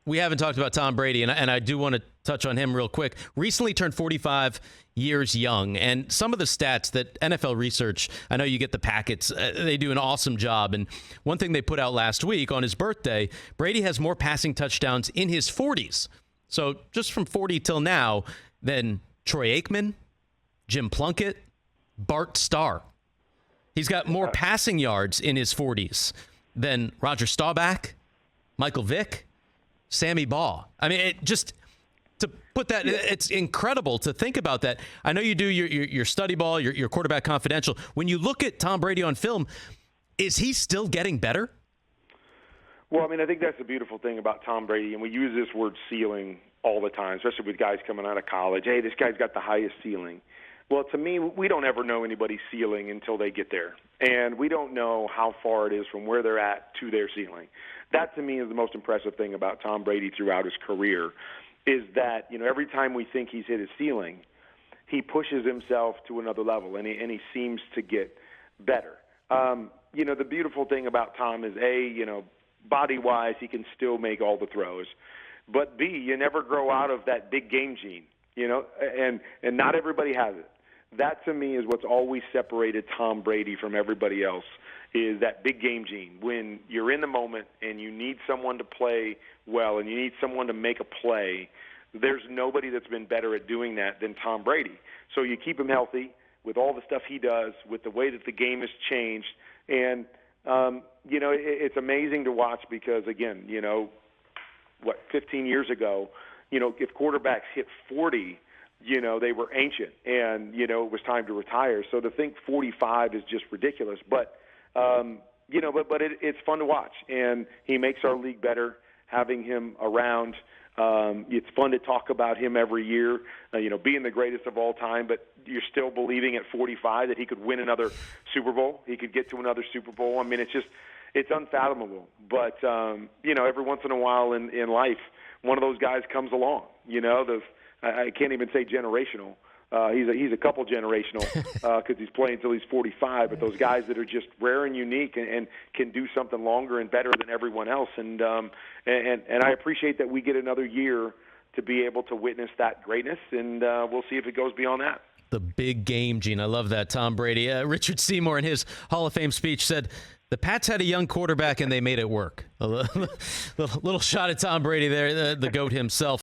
we haven't talked about Tom Brady, and I do want to touch on him real quick. Recently turned 45 years young, and some of the stats that NFL Research, I know you get the packets, they do an awesome job. And one thing they put out last week on his birthday, Brady has more passing touchdowns in his 40s. So just from 40 till now, than Troy Aikman, Jim Plunkett, Bart Starr. He's got more passing yards in his 40s than Roger Staubach, Michael Vick, Sammy Baugh. I mean, it just to put that, it's incredible to think about that. I know you do your study ball, your quarterback confidential. When you look at Tom Brady on film, is he still getting better? Well, I mean, I think that's the beautiful thing about Tom Brady, and we use this word ceiling all the time, especially with guys coming out of college. Hey, this guy's got the highest ceiling. Well, to me, we don't ever know anybody's ceiling until they get there, and we don't know how far it is from where they're at to their ceiling. That, to me, is the most impressive thing about Tom Brady throughout his career, is that, you know, every time we think he's hit his ceiling, he pushes himself to another level, and he seems to get better. You know, the beautiful thing about Tom is, A, you know, body-wise, he can still make all the throws, but B, you never grow out of that big game gene, you know, and not everybody has it. That, to me, is what's always separated Tom Brady from everybody else, is that big game gene. When you're in the moment and you need someone to play well and you need someone to make a play, there's nobody that's been better at doing that than Tom Brady. So you keep him healthy with all the stuff he does, with the way that the game has changed. And, you know, it's amazing to watch because, again, you know, 15 years ago, you know, if quarterbacks hit 40, you know, they were ancient and, you know, it was time to retire. So to think 45 is just ridiculous. But, you know, but it's fun to watch. And he makes our league better, having him around. It's fun to talk about him every year, you know, being the greatest of all time. But you're still believing at 45 that he could win another Super Bowl. He could get to another Super Bowl. I mean, it's unfathomable. But, you know, every once in a while in life, one of those guys comes along, you know, I can't even say generational. He's a couple generational because he's playing until he's 45. But those guys that are just rare and unique and can do something longer and better than everyone else. And I appreciate that we get another year to be able to witness that greatness. And we'll see if it goes beyond that. The big game gene. I love that, Tom Brady. Richard Seymour in his Hall of Fame speech said, the Pats had a young quarterback and they made it work. A little shot at Tom Brady there, the GOAT himself.